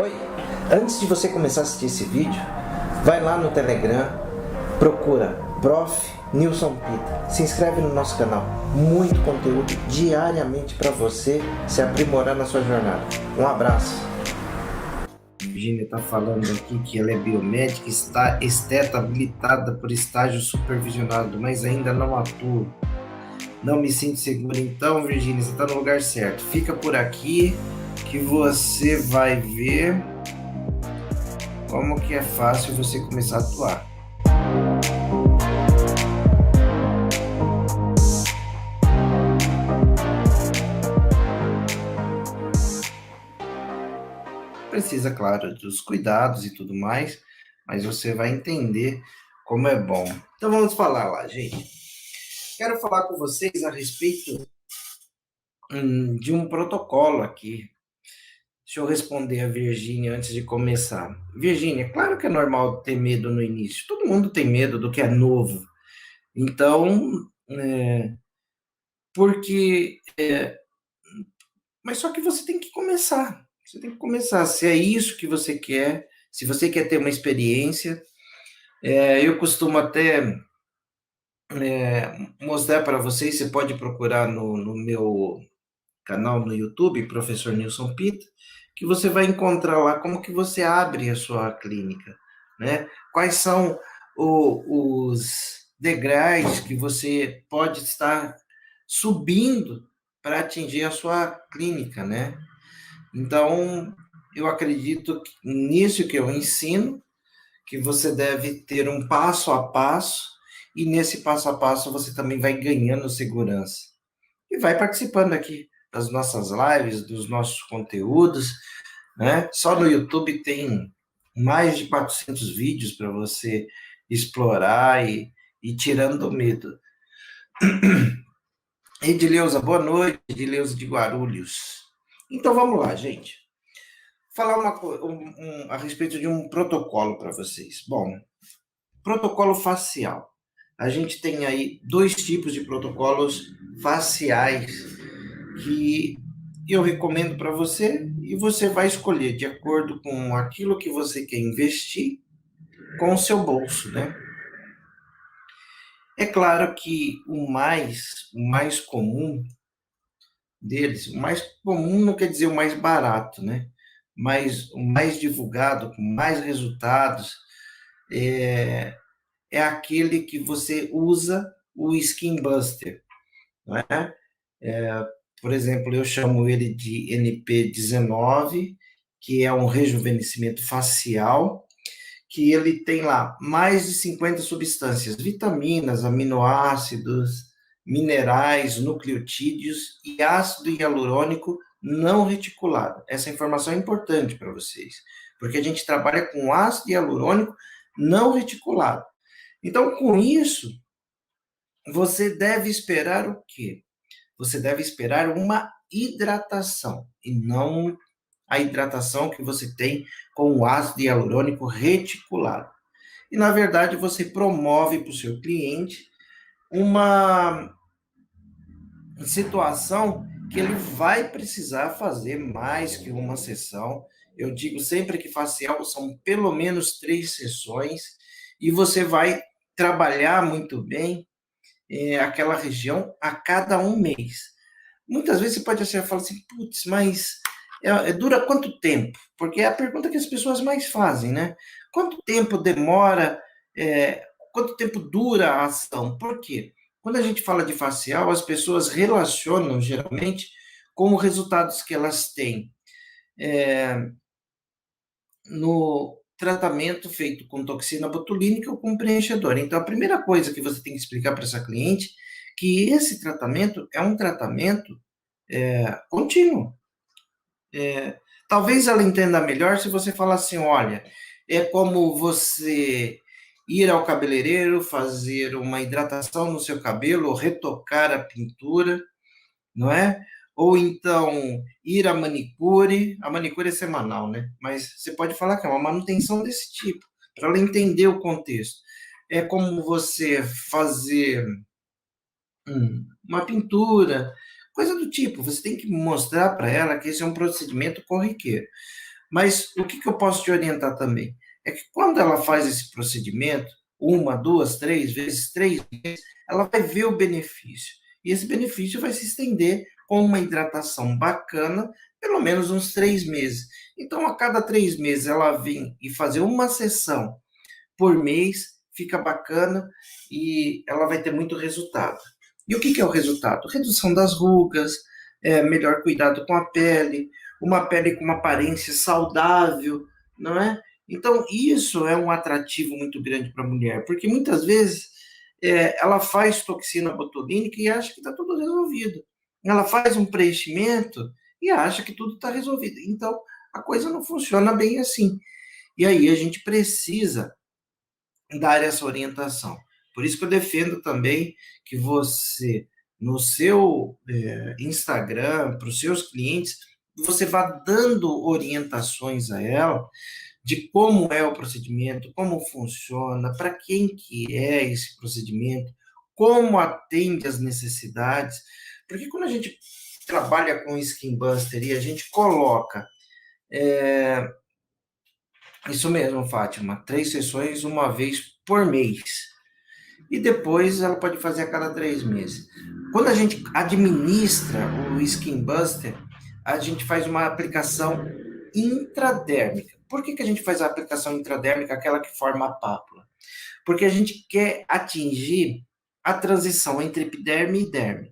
Oi, antes de você começar a assistir esse vídeo, vai lá no Telegram, procura Prof. Nilson Pita, se inscreve no nosso canal, muito conteúdo diariamente para você se aprimorar na sua jornada. Um abraço. Virginia está falando aqui que ela é biomédica, está esteta habilitada por estágio supervisionado, mas ainda não atua. Não me sinto segura. Então, Virginia, você está no lugar certo. Fica por aqui que você vai ver como que é fácil você começar a atuar. Precisa, claro, dos cuidados e tudo mais, mas você vai entender como é bom. Então vamos falar lá, gente. Quero falar com vocês a respeito de um protocolo aqui. Deixa eu responder a Virgínia antes de começar. Virgínia, claro que é normal ter medo no início. Todo mundo tem medo do que é novo. Então, porque... mas só que você tem que começar. Você tem que começar. Se é isso que você quer, se você quer ter uma experiência, eu costumo até mostrar para vocês, você pode procurar no meu canal no YouTube, Professor Nilson Pita, que você vai encontrar lá como que você abre a sua clínica, né? Quais são os degraus que você pode estar subindo para atingir a sua clínica, né? Então, eu acredito nisso que eu ensino, que você deve ter um passo a passo, e nesse passo a passo você também vai ganhando segurança. E vai participando aqui das nossas lives, dos nossos conteúdos, né? Só no YouTube tem mais de 400 vídeos para você explorar e tirando o medo. Edileuza, boa noite, Edileuza de Guarulhos. Então vamos lá, gente. Falar a respeito de um protocolo para vocês. Bom, protocolo facial. A gente tem aí dois tipos de protocolos faciais que eu recomendo para você e você vai escolher de acordo com aquilo que você quer investir com o seu bolso, né? É claro que o mais comum deles, o mais comum não quer dizer o mais barato, né? Mas o mais divulgado, com mais resultados, é aquele que você usa o Skin Buster, não é? Por exemplo, eu chamo ele de NP19, que é um rejuvenescimento facial, que ele tem lá mais de 50 substâncias, vitaminas, aminoácidos, minerais, nucleotídeos e ácido hialurônico não reticulado. Essa informação é importante para vocês, porque a gente trabalha com ácido hialurônico não reticulado. Então, com isso, você deve esperar o quê? Você deve esperar uma hidratação e não a hidratação que você tem com o ácido hialurônico reticulado. E, na verdade, você promove para o seu cliente uma situação que ele vai precisar fazer mais que uma sessão. Eu digo sempre que facial são pelo menos 3 sessões e você vai trabalhar muito bem aquela região a cada um mês. Muitas vezes você pode achar, falar assim, putz, mas dura quanto tempo? Porque é a pergunta que as pessoas mais fazem, né? Quanto tempo demora, quanto tempo dura a ação? Por quê? Quando a gente fala de facial, as pessoas relacionam, geralmente, com os resultados que elas têm no tratamento feito com toxina botulínica ou com preenchedor. Então, a primeira coisa que você tem que explicar para essa cliente que esse tratamento é um tratamento contínuo. Talvez ela entenda melhor se você falar assim, olha, é como você ir ao cabeleireiro, fazer uma hidratação no seu cabelo, retocar a pintura, não é? Ou então ir à manicure, a manicure é semanal, né? Mas você pode falar que é uma manutenção desse tipo, para ela entender o contexto. É como você fazer uma pintura, coisa do tipo. Você tem que mostrar para ela que esse é um procedimento corriqueiro. Mas o que eu posso te orientar também? É que quando ela faz esse procedimento, uma, duas, três vezes, ela vai ver o benefício. E esse benefício vai se estender com uma hidratação bacana, pelo menos uns 3 meses. Então, a cada 3 meses, ela vem e fazer uma sessão por mês, fica bacana e ela vai ter muito resultado. E o que é o resultado? Redução das rugas, melhor cuidado com a pele, uma pele com uma aparência saudável, não é? Então, isso é um atrativo muito grande para a mulher, porque muitas vezes ela faz toxina botulínica e acha que está tudo resolvido. Ela faz um preenchimento e acha que tudo está resolvido. Então, a coisa não funciona bem assim. E aí a gente precisa dar essa orientação. Por isso que eu defendo também que você, no seu Instagram, para os seus clientes, você vá dando orientações a ela de como é o procedimento, como funciona, para quem que é esse procedimento, como atende às necessidades, porque quando a gente trabalha com Skin Buster e a gente coloca isso mesmo, Fátima, 3 sessões uma vez por mês. E depois ela pode fazer a cada 3 meses. Quando a gente administra o Skin Buster, a gente faz uma aplicação intradérmica. Por que a gente faz a aplicação intradérmica, aquela que forma a pápula? Porque a gente quer atingir a transição entre epiderme e derme.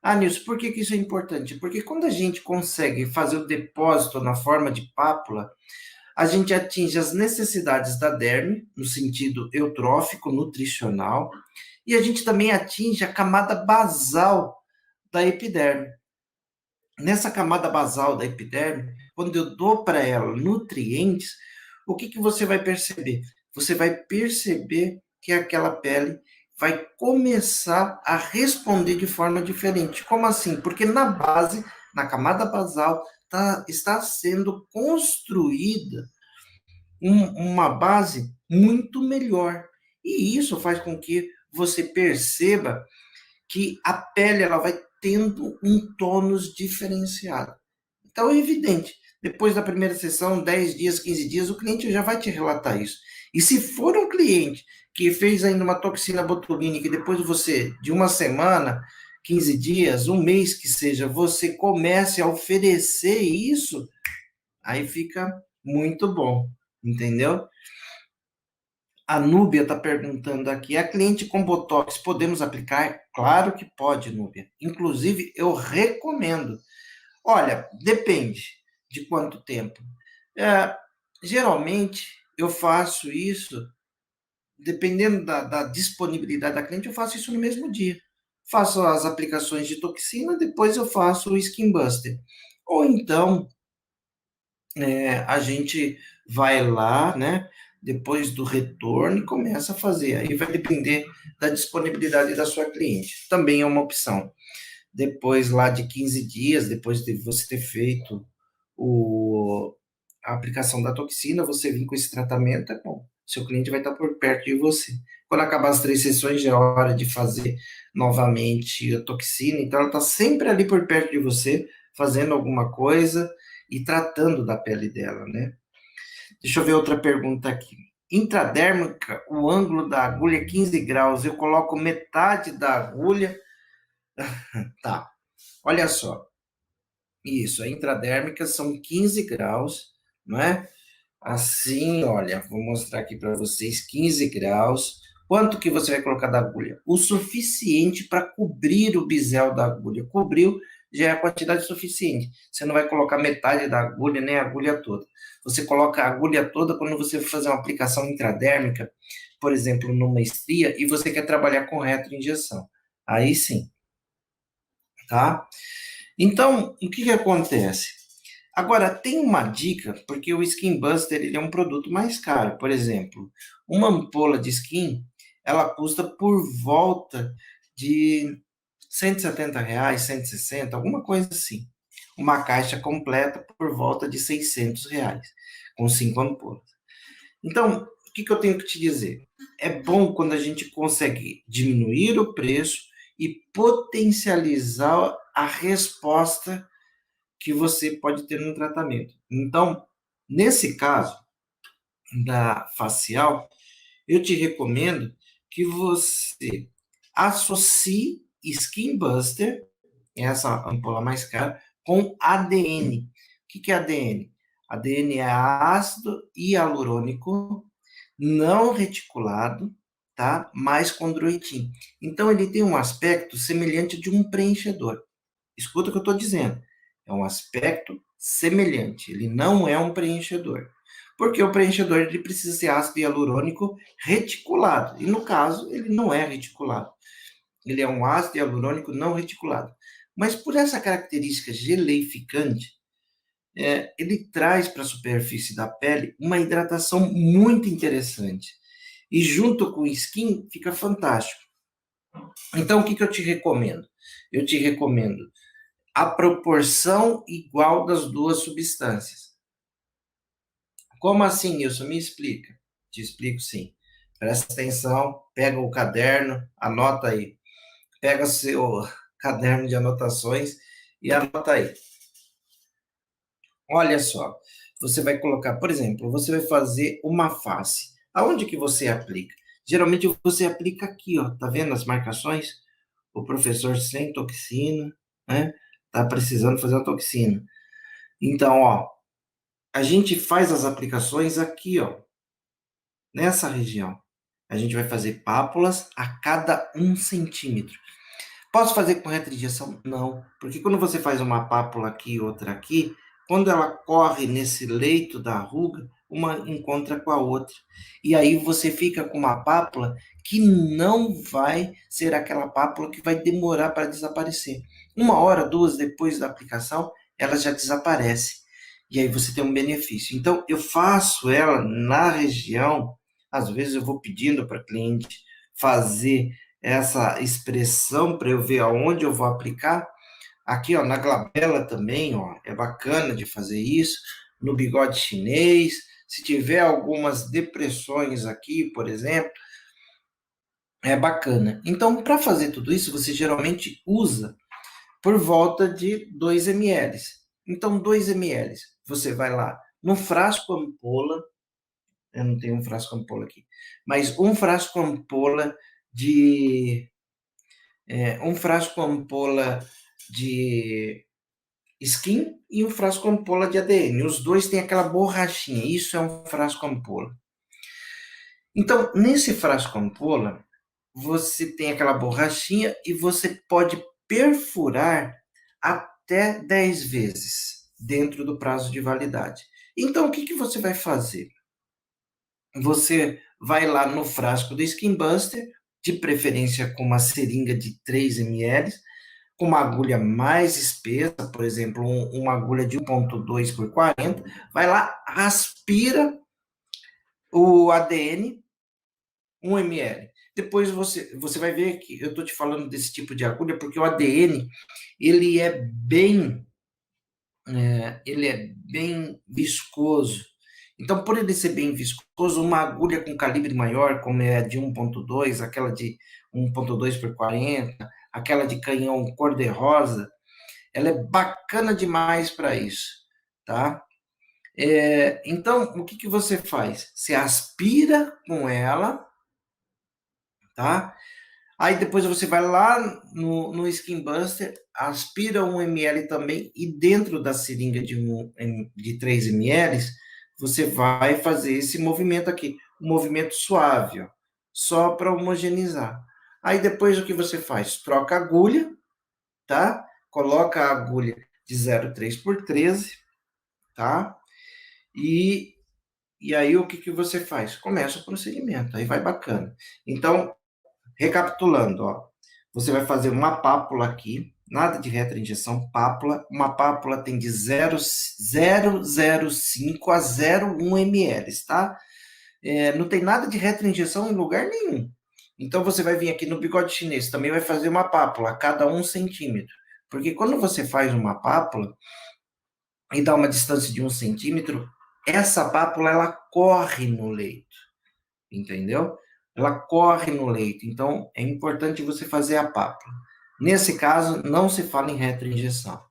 Ah, Nilson, por que isso é importante? Porque quando a gente consegue fazer o depósito na forma de pápula, a gente atinge as necessidades da derme, no sentido eutrófico, nutricional, e a gente também atinge a camada basal da epiderme. Nessa camada basal da epiderme, quando eu dou para ela nutrientes, o que você vai perceber? Você vai perceber que aquela pele vai começar a responder de forma diferente. Como assim? Porque na base, na camada basal, está sendo construída uma base muito melhor. E isso faz com que você perceba que a pele ela vai tendo um tônus diferenciado. Então é evidente, depois da primeira sessão, 10 dias, 15 dias, o cliente já vai te relatar isso. E se for um cliente que fez ainda uma toxina botulínica e depois você, de uma semana, 15 dias, um mês que seja, você comece a oferecer isso, aí fica muito bom, entendeu? A Núbia está perguntando aqui, a cliente com Botox, podemos aplicar? Claro que pode, Núbia. Inclusive, eu recomendo. Olha, depende de quanto tempo. É, geralmente, eu faço isso, dependendo da disponibilidade da cliente, eu faço isso no mesmo dia. Faço as aplicações de toxina, depois eu faço o Skin Buster. Ou então, a gente vai lá, né? Depois do retorno e começa a fazer. Aí vai depender da disponibilidade da sua cliente. Também é uma opção. Depois lá de 15 dias, depois de você ter feito a aplicação da toxina, você vir com esse tratamento, é bom. Seu cliente vai estar por perto de você. Quando acabar as 3 sessões, já é hora de fazer novamente a toxina. Então, ela está sempre ali por perto de você, fazendo alguma coisa e tratando da pele dela, né? Deixa eu ver outra pergunta aqui. Intradérmica, o ângulo da agulha é 15 graus. Eu coloco metade da agulha. Tá, olha só. Isso, a intradérmica são 15 graus, não é? Assim, olha, vou mostrar aqui para vocês, 15 graus. Quanto que você vai colocar da agulha? O suficiente para cobrir o bisel da agulha. Cobriu, já é a quantidade suficiente. Você não vai colocar metade da agulha, nem a agulha toda. Você coloca a agulha toda quando você for fazer uma aplicação intradérmica, por exemplo, numa estria, e você quer trabalhar com retroinjeção. Aí sim, tá? Então, o que acontece? Agora, tem uma dica, porque o Skin Buster ele é um produto mais caro. Por exemplo, uma ampola de skin, ela custa por volta de R$ 170, 160, alguma coisa assim. Uma caixa completa por volta de R$ 600, com 5 ampolas. Então, o que eu tenho que te dizer? É bom quando a gente consegue diminuir o preço e potencializar a resposta que você pode ter no tratamento. Então, Nesse caso da facial, eu te recomendo que você associe Skin Buster, essa ampola mais cara, com ADN. O que é ADN? ADN é ácido hialurônico não reticulado, tá? Mais condroitin. Então, ele tem um aspecto semelhante de um preenchedor. Escuta o que eu estou dizendo. É um aspecto semelhante. Ele não é um preenchedor. Porque o preenchedor ele precisa ser ácido hialurônico reticulado. E no caso, ele não é reticulado. Ele é um ácido hialurônico não reticulado. Mas por essa característica geleificante, ele traz para a superfície da pele uma hidratação muito interessante. E junto com o skin fica fantástico. Então, o que eu te recomendo? Eu te recomendo a proporção igual das duas substâncias. Como assim, Nilson? Me explica. Te explico sim. Presta atenção, pega o caderno, anota aí. Pega seu caderno de anotações e anota aí. Olha só, você vai colocar, por exemplo, você vai fazer uma face. Aonde que você aplica? Geralmente você aplica aqui, ó, tá vendo as marcações? O professor sem toxina, né? Tá precisando fazer uma toxina. Então, ó, a gente faz as aplicações aqui, ó, nessa região. A gente vai fazer pápulas a cada 1 centímetro. Posso fazer com reta de injeção? Não, porque quando você faz uma pápula aqui e outra aqui, quando ela corre nesse leito da ruga, uma encontra com a outra. E aí você fica com uma pápula que não vai ser aquela pápula que vai demorar para desaparecer. 1 hora, 2 depois da aplicação, ela já desaparece. E aí você tem um benefício. Então, eu faço ela na região, às vezes eu vou pedindo para cliente fazer essa expressão para eu ver aonde eu vou aplicar. Aqui, ó, na glabela também, ó, é bacana de fazer isso. No bigode chinês, se tiver algumas depressões aqui, por exemplo, é bacana. Então, para fazer tudo isso, você geralmente usa por volta de 2 ml. Então, 2 ml, você vai lá no frasco ampola, eu não tenho um frasco ampola aqui, mas um frasco ampola de um frasco ampola de skin e um frasco ampola de ADN. Os dois têm aquela borrachinha. Isso é um frasco ampola. Então, nesse frasco ampola, você tem aquela borrachinha e você pode perfurar até 10 vezes dentro do prazo de validade. Então, o que você vai fazer? Você vai lá no frasco do Skin Buster, de preferência com uma seringa de 3 ml, com uma agulha mais espessa, por exemplo, uma agulha de 1,2 por 40, vai lá, aspira o ADN, 1 ml. Depois você vai ver que eu estou te falando desse tipo de agulha, porque o ADN, ele é bem viscoso. Então, por ele ser bem viscoso, uma agulha com calibre maior, como é a de 1,2, aquela de 1,2 por 40, aquela de canhão cor-de-rosa, ela é bacana demais para isso, tá? Então, o que você faz? Você aspira com ela, tá? Aí depois você vai lá no Skin Buster, aspira 1 ml também, e dentro da seringa de 3 ml, você vai fazer esse movimento aqui, um movimento suave, ó, só para homogeneizar. Aí depois o que você faz? Troca a agulha, tá? Coloca a agulha de 0,3 por 13, tá? E aí o que você faz? Começa o procedimento, aí vai bacana. Então, recapitulando, ó, você vai fazer uma pápula aqui, nada de retroinjeção, pápula. Uma pápula tem de 0,005 a 0,1 ml, tá? Não tem nada de retroinjeção em lugar nenhum. Então você vai vir aqui no bigode chinês, também vai fazer uma pápula a cada 1 centímetro. Porque quando você faz uma pápula e dá uma distância de 1 centímetro, essa pápula ela corre no leito, entendeu? Ela corre no leito, então é importante você fazer a pápula. Nesse caso, não se fala em retroinjeção.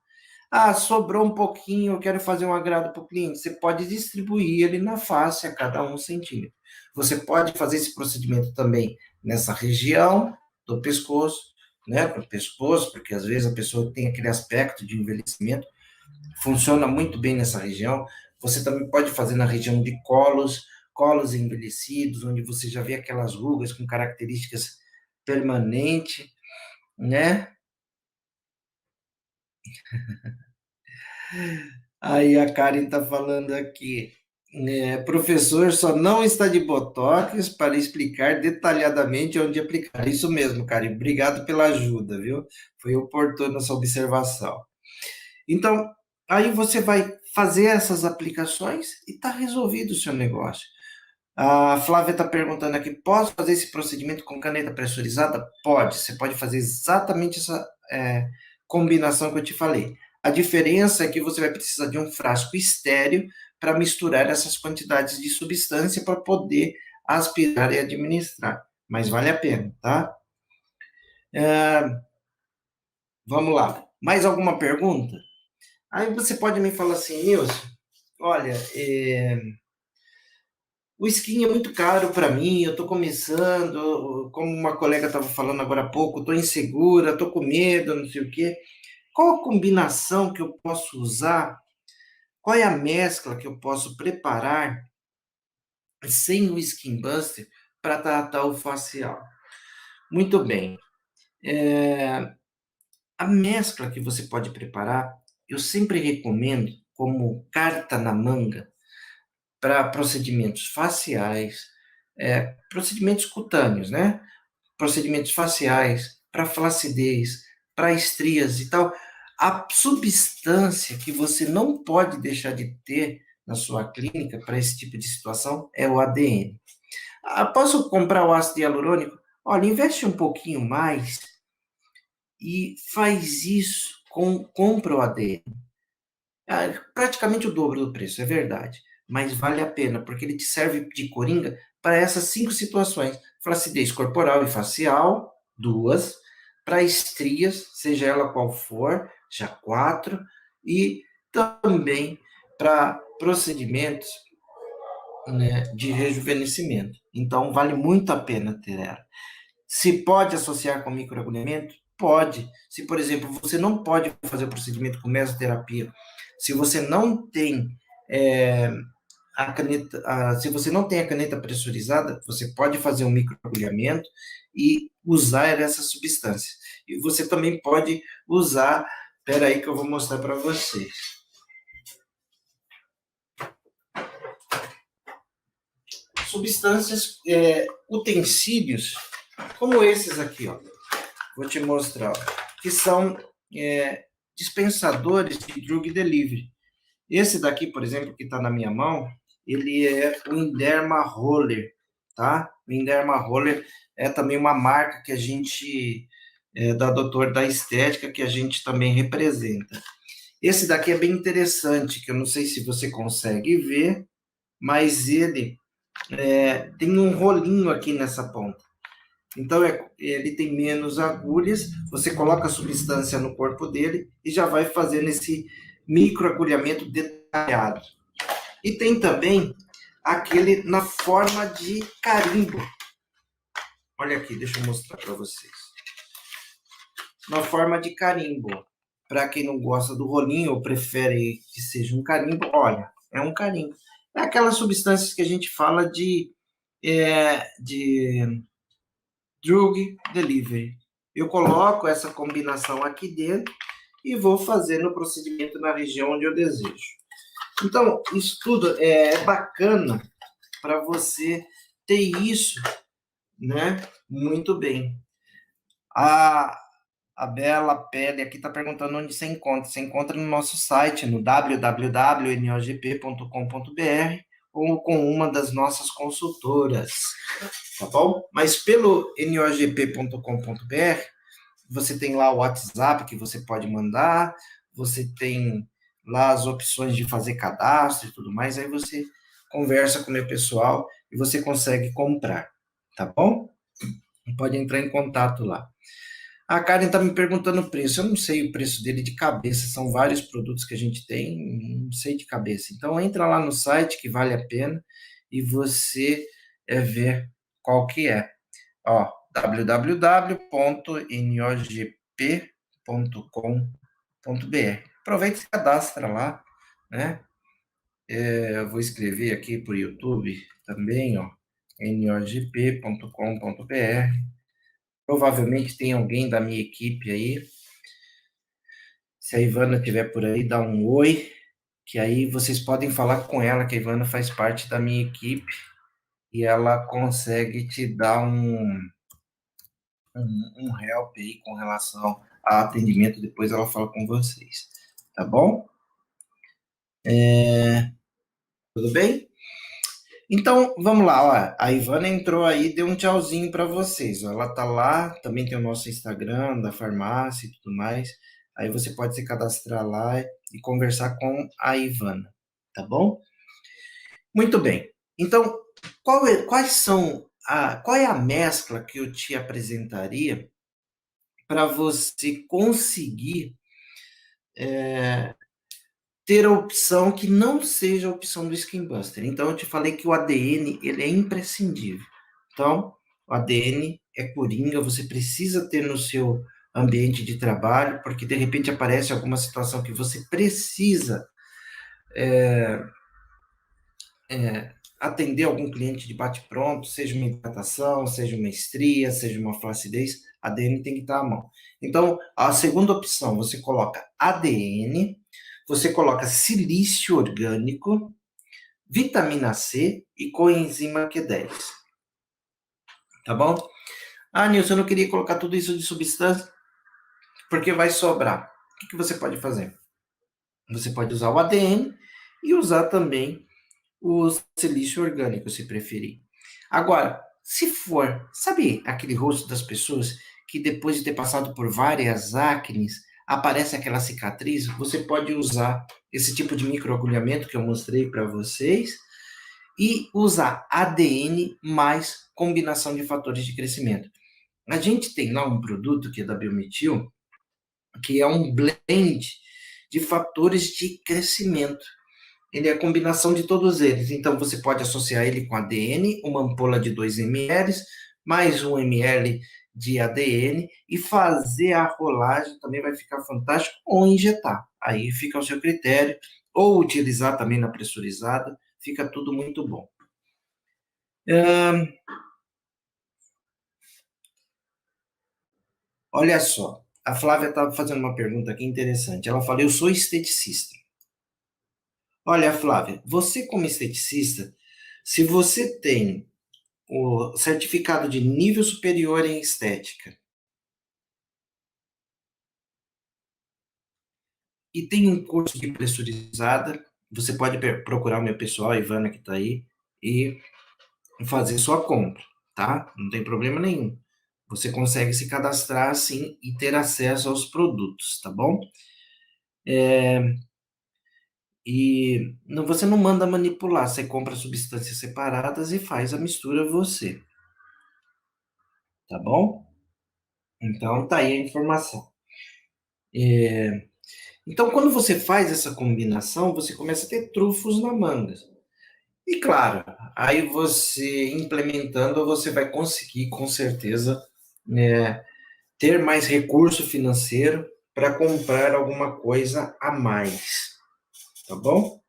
Ah, sobrou um pouquinho, eu quero fazer um agrado para o cliente. Você pode distribuir ele na face a cada 1 centímetro. Você pode fazer esse procedimento também nessa região do pescoço, né? Do pescoço, porque às vezes a pessoa tem aquele aspecto de envelhecimento, funciona muito bem nessa região. Você também pode fazer na região de colos envelhecidos, onde você já vê aquelas rugas com características permanentes, né? Aí a Karen está falando aqui, né, professor só não está de botox para explicar detalhadamente onde aplicar. Isso mesmo, Karen. Obrigado pela ajuda, viu? Foi oportuna essa observação. Então, aí você vai fazer essas aplicações e está resolvido o seu negócio. A Flávia está perguntando aqui: posso fazer esse procedimento com caneta pressurizada? Pode, você pode fazer exatamente essa combinação que eu te falei. A diferença é que você vai precisar de um frasco estéreo para misturar essas quantidades de substância para poder aspirar e administrar. Mas vale a pena, tá? Vamos lá. Mais alguma pergunta? Aí você pode me falar assim, Nilson, olha, o skin é muito caro para mim, eu estou começando, como uma colega estava falando agora há pouco, estou insegura, estou com medo, não sei o quê. Qual a combinação que eu posso usar? Qual é a mescla que eu posso preparar sem o Skin Buster para tratar o facial? Muito bem. A mescla que você pode preparar, eu sempre recomendo como carta na manga para procedimentos faciais, procedimentos cutâneos, né? Procedimentos faciais, para flacidez, para estrias e tal. A substância que você não pode deixar de ter na sua clínica para esse tipo de situação é o ADN. Ah, posso comprar o ácido hialurônico? Olha, investe um pouquinho mais e faz isso compra o ADN. Praticamente o dobro do preço, é verdade. Mas vale a pena, porque ele te serve de coringa para essas 5 situações: flacidez corporal e facial, 2, para estrias, seja ela qual for, já 4, e também para procedimentos, né, de rejuvenescimento. Então, vale muito a pena ter ela. Se pode associar com microagulhamento? Pode. Se, por exemplo, você não pode fazer o procedimento com mesoterapia, se você não tem é, a caneta, se você não tem a caneta pressurizada, você pode fazer um microagulhamento e usar essa substância. E você também pode usar, espera aí que eu vou mostrar para vocês. Substâncias, utensílios, como esses aqui, ó. Vou te mostrar, que são dispensadores de drug delivery. Esse daqui, por exemplo, que está na minha mão, ele é o Inderma Roller, tá? O Inderma Roller é também uma marca que a gente, da Doutor da Estética, que a gente também representa. Esse daqui é bem interessante, que eu não sei se você consegue ver, mas ele tem um rolinho aqui nessa ponta. Então, ele tem menos agulhas, você coloca a substância no corpo dele e já vai fazendo esse microagulhamento detalhado. E tem também aquele na forma de carimbo. Olha aqui, deixa eu mostrar para vocês. Na forma de carimbo. Para quem não gosta do rolinho ou prefere que seja um carimbo, olha, é um carimbo. É aquelas substâncias que a gente fala de drug delivery. Eu coloco essa combinação aqui dentro e vou fazendo o procedimento na região onde eu desejo. Então, isso tudo é bacana para você ter isso, né? Muito bem. A Bela Pele aqui está perguntando onde você encontra. Você encontra no nosso site, no www.nogp.com.br ou com uma das nossas consultoras, tá bom? Mas pelo nogp.com.br, você tem lá o WhatsApp que você pode mandar, você tem lá as opções de fazer cadastro e tudo mais, aí você conversa com o meu pessoal e você consegue comprar, tá bom? Pode entrar em contato lá. A Karen está me perguntando o preço. Eu não sei o preço dele de cabeça. São vários produtos que a gente tem, não sei de cabeça. Então entra lá no site que vale a pena e você vê qual que é. Ó, www.nogp.com.br. Aproveita e se cadastra lá, né? Eu vou escrever aqui para o YouTube também, ó, nogp.com.br. Provavelmente tem alguém da minha equipe aí. Se a Ivana estiver por aí, dá um oi, que aí vocês podem falar com ela, que a Ivana faz parte da minha equipe e ela consegue te dar um help aí com relação a atendimento. Depois ela fala com vocês, tá bom? Tudo bem? Então, vamos lá, ó. A Ivana entrou aí, deu um tchauzinho para vocês. Ó. Ela tá lá, também tem o nosso Instagram da farmácia e tudo mais. Aí você pode se cadastrar lá e conversar com a Ivana, tá bom? Muito bem. Então, qual é a mescla que eu te apresentaria para você conseguir ter a opção que não seja a opção do Skin Buster? Então, eu te falei que o ADN ele é imprescindível. Então, o ADN é coringa, você precisa ter no seu ambiente de trabalho, porque de repente aparece alguma situação que você precisa atender algum cliente de bate-pronto, seja uma hidratação, seja uma estria, seja uma flacidez, ADN tem que estar à mão. Então, a segunda opção, você coloca ADN, você coloca silício orgânico, vitamina C e coenzima Q10. Tá bom? Ah, Nilson, eu não queria colocar tudo isso de substância, porque vai sobrar. O que você pode fazer? Você pode usar o ADN e usar também o silício orgânico, se preferir. Agora, se for, sabe aquele rosto das pessoas que depois de ter passado por várias acnes, aparece aquela cicatriz? Você pode usar esse tipo de microagulhamento que eu mostrei para vocês e usar ADN mais combinação de fatores de crescimento. A gente tem lá um produto que é da Biometil, que é um blend de fatores de crescimento. Ele é a combinação de todos eles. Então, você pode associar ele com ADN, uma ampola de 2 ml, mais 1 ml de ADN, e fazer a rolagem também vai ficar fantástico, ou injetar. Aí fica ao seu critério, ou utilizar também na pressurizada, fica tudo muito bom. Olha só, a Flávia estava fazendo uma pergunta aqui interessante. Ela falou: eu sou esteticista. Olha, Flávia, você como esteticista, se você tem o certificado de nível superior em estética e tem um curso de pressurizada, você pode procurar o meu pessoal, a Ivana que está aí, e fazer sua compra, tá? Não tem problema nenhum. Você consegue se cadastrar assim e ter acesso aos produtos, tá bom? E não, você não manda manipular, você compra substâncias separadas e faz a mistura você, tá bom? Então tá aí a informação. Então, quando você faz essa combinação, você começa a ter trufos na manga. E claro, aí você implementando, você vai conseguir com certeza, né, ter mais recurso financeiro para comprar alguma coisa a mais, tá bom?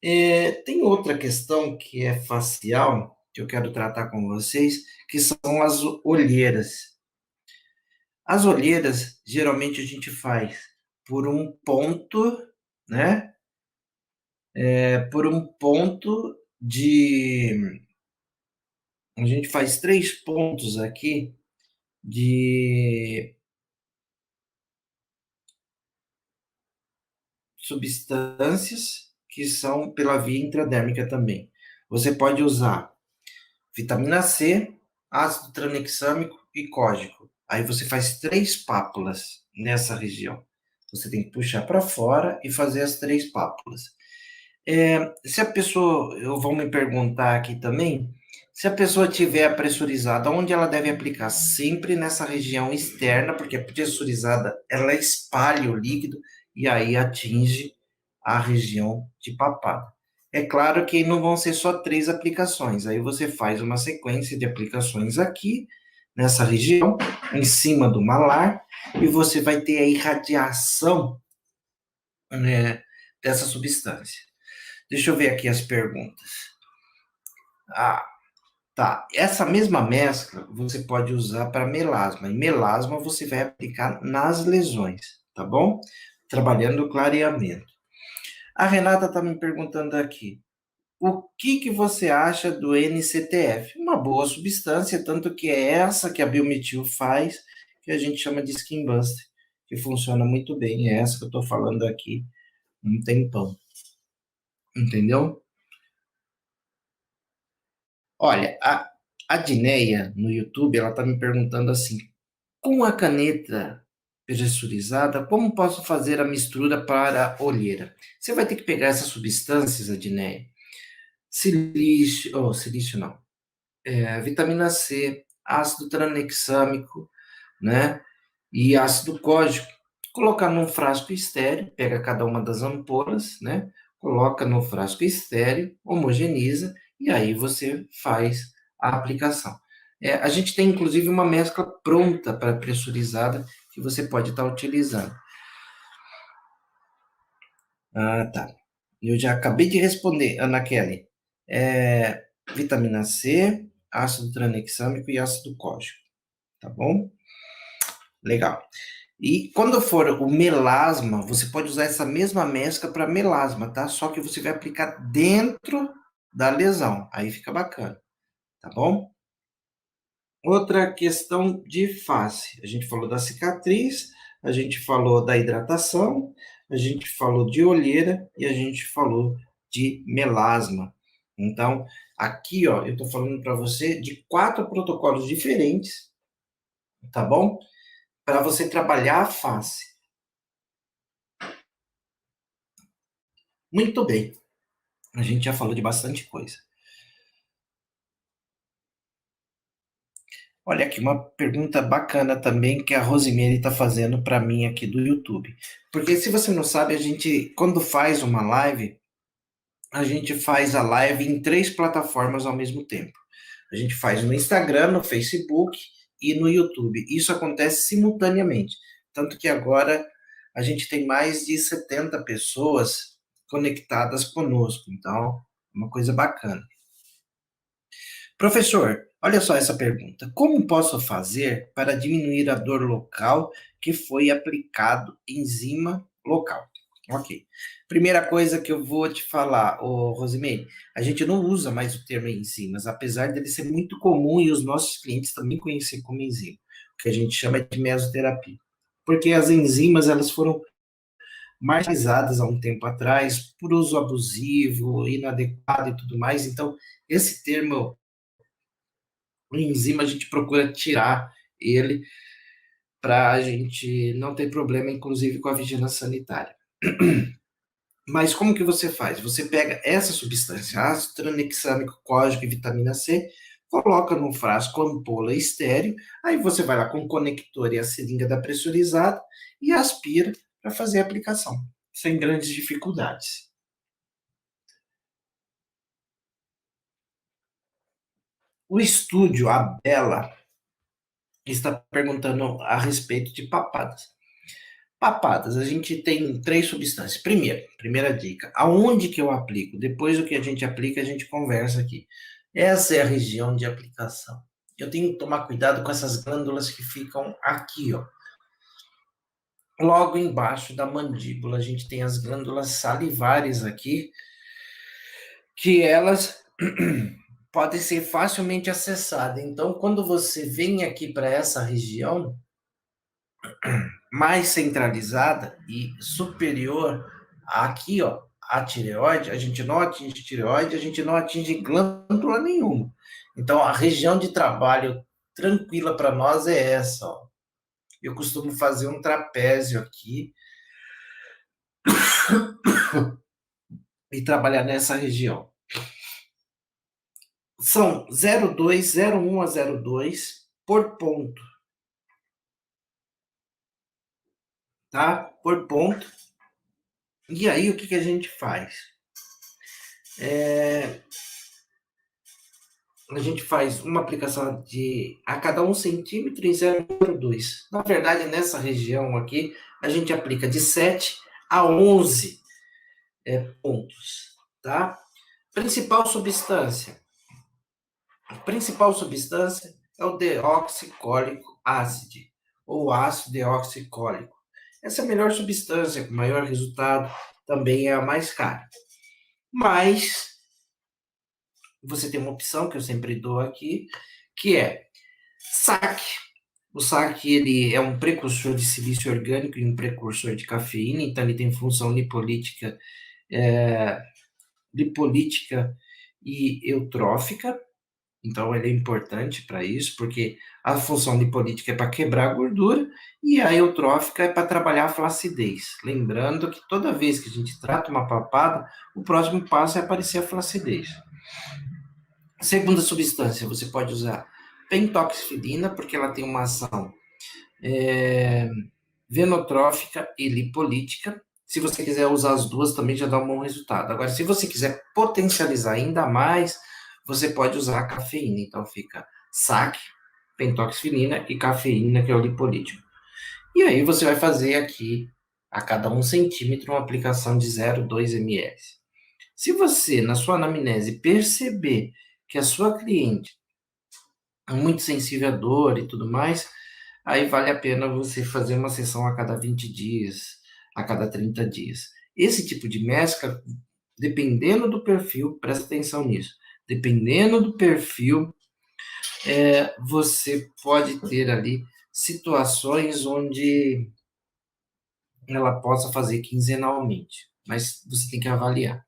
Tem outra questão que é facial, que eu quero tratar com vocês, que são as olheiras. As olheiras, geralmente a gente faz por um ponto, né? Por um ponto de. A gente faz 3 pontos aqui de substâncias que são pela via intradérmica também. Você pode usar vitamina C, ácido tranexâmico e cógico. Aí você faz 3 pápulas nessa região. Você tem que puxar para fora e fazer as 3 pápulas. Se a pessoa, eu vou me perguntar aqui também, Se a pessoa tiver pressurizada, onde ela deve aplicar? Sempre nessa região externa, porque a pressurizada, ela espalha o líquido e aí atinge a região de papada. É claro que não vão ser só 3 aplicações, aí você faz uma sequência de aplicações aqui, nessa região, em cima do malar, e você vai ter a irradiação, né, dessa substância. Deixa eu ver aqui as perguntas. Ah, tá. Essa mesma mescla você pode usar para melasma. E melasma você vai aplicar nas lesões, tá bom? Trabalhando o clareamento. A Renata está me perguntando aqui. O que que você acha do NCTF? Uma boa substância, tanto que é essa que a Biometil faz, que a gente chama de Skin Buster, que funciona muito bem. É essa que eu estou falando aqui há um tempão. Entendeu? Olha, a Dineia no YouTube, ela está me perguntando assim: com a caneta pressurizada, como posso fazer a mistura para a olheira? Você vai ter que pegar essas substâncias, Adneia, silício, oh, silício não, vitamina C, ácido tranexâmico, né, e ácido códico. Colocar num frasco estéreo, pega cada uma das ampolas, né, coloca no frasco estéreo, homogeneiza, e aí você faz a aplicação. A gente tem inclusive uma mescla pronta para pressurizada que você pode estar utilizando. Ah, tá. Eu já acabei de responder, Ana Kelly. Vitamina C, ácido tranexâmico e ácido código, tá bom? Legal. E quando for o melasma, você pode usar essa mesma mescla para melasma, tá? Só que você vai aplicar dentro da lesão. Aí fica bacana, tá bom? Outra questão de face. A gente falou da cicatriz, a gente falou da hidratação, a gente falou de olheira e a gente falou de melasma. Então, aqui, ó, eu estou falando para você de 4 protocolos diferentes, tá bom? Para você trabalhar a face. Muito bem. A gente já falou de bastante coisa. Olha aqui, uma pergunta bacana também que a Rosemary está fazendo para mim aqui do YouTube. Porque se você não sabe, a gente, quando faz uma live, a gente faz a live em 3 plataformas ao mesmo tempo. A gente faz no Instagram, no Facebook e no YouTube. Isso acontece simultaneamente. Tanto que agora a gente tem mais de 70 pessoas conectadas conosco. Então, uma coisa bacana. Professor, olha só essa pergunta. Como posso fazer para diminuir a dor local que foi aplicado enzima local? Ok. Primeira coisa que eu vou te falar, Rosemary, a gente não usa mais o termo enzimas, apesar dele ser muito comum e os nossos clientes também conhecem como enzima, o que a gente chama de mesoterapia. Porque as enzimas, elas foram marginalizadas há um tempo atrás por uso abusivo, inadequado e tudo mais. Então, esse termo o enzima a gente procura tirar ele para a gente não ter problema, inclusive com a vigilância sanitária. Mas como que você faz? Você pega essa substância, ácido tranexâmico, código e vitamina C, coloca num frasco ampola estéreo, aí você vai lá com o conector e a seringa da pressurizada e aspira para fazer a aplicação, sem grandes dificuldades. O estúdio, a Bela, está perguntando a respeito de papadas. Papadas, a gente tem 3 substâncias. Primeiro, primeira dica, aonde que eu aplico? Depois do que a gente aplica, a gente conversa aqui. Essa é a região de aplicação. Eu tenho que tomar cuidado com essas glândulas que ficam aqui, ó. Logo embaixo da mandíbula, a gente tem as glândulas salivares aqui, que elas podem ser facilmente acessadas. Então, quando você vem aqui para essa região, mais centralizada e superior aqui, ó, a tireoide, a gente não atinge tireoide, a gente não atinge glândula nenhuma. Então, a região de trabalho tranquila para nós é essa, ó. Eu costumo fazer um trapézio aqui e trabalhar nessa região. São 0,2, 0,1 a 0,2 por ponto, tá? Por ponto. E aí, o que a gente faz? A gente faz uma aplicação de a cada 1 centímetro em 0,2. Na verdade, nessa região aqui, a gente aplica de 7 a 11 pontos, tá? Principal substância. A principal substância é o deoxicólico ácido, ou ácido deoxicólico. Essa é a melhor substância, com maior resultado, também é a mais cara. Mas você tem uma opção que eu sempre dou aqui, que é saque. O saque ele é um precursor de silício orgânico e um precursor de cafeína, então ele tem função lipolítica, lipolítica e eutrófica. Então, ele é importante para isso, porque a função lipolítica é para quebrar a gordura e a eutrófica é para trabalhar a flacidez. Lembrando que toda vez que a gente trata uma papada, o próximo passo é aparecer a flacidez. Segunda substância, você pode usar pentoxifilina, porque ela tem uma ação venotrófica e lipolítica. Se você quiser usar as duas, também já dá um bom resultado. Agora, se você quiser potencializar ainda mais, você pode usar a cafeína. Então, fica saque, pentoxifilina e cafeína, que é o lipolítico. E aí, você vai fazer aqui, a cada 1 centímetro, uma aplicação de 0,2 ml. Se você, na sua anamnese, perceber que a sua cliente é muito sensível à dor e tudo mais, aí vale a pena você fazer uma sessão a cada 20 dias, a cada 30 dias. Esse tipo de mescla, dependendo do perfil, presta atenção nisso, dependendo do perfil, você pode ter ali situações onde ela possa fazer quinzenalmente, mas você tem que avaliar.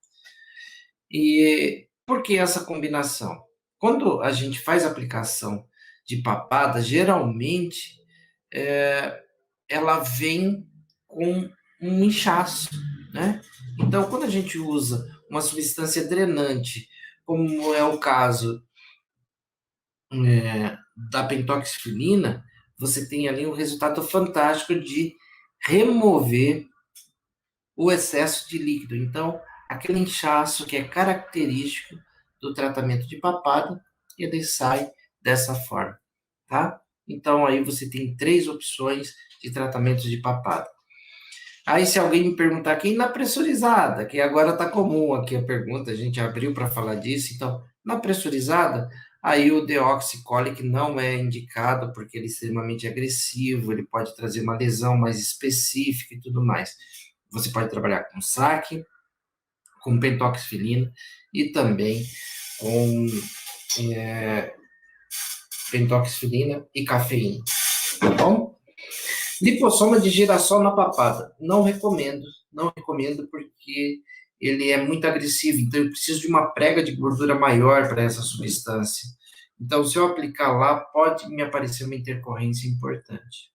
E por que essa combinação? Quando a gente faz aplicação de papada, geralmente ela vem com um inchaço, né? Então, quando a gente usa uma substância drenante, como é o caso da pentoxifilina, você tem ali um resultado fantástico de remover o excesso de líquido. Então, aquele inchaço que é característico do tratamento de papada, ele sai dessa forma, tá? Então, aí você tem 3 opções de tratamento de papada. Aí, se alguém me perguntar aqui, na pressurizada, que agora está comum aqui a pergunta, a gente abriu para falar disso, então, na pressurizada, aí o deoxicólico não é indicado, porque ele é extremamente agressivo, ele pode trazer uma lesão mais específica e tudo mais. Você pode trabalhar com saque, com pentoxifilina e também com pentoxifilina e cafeína, tá bom? Lipossoma de girassol na papada. Não recomendo porque ele é muito agressivo, então eu preciso de uma prega de gordura maior para essa substância. Então, se eu aplicar lá, pode me aparecer uma intercorrência importante.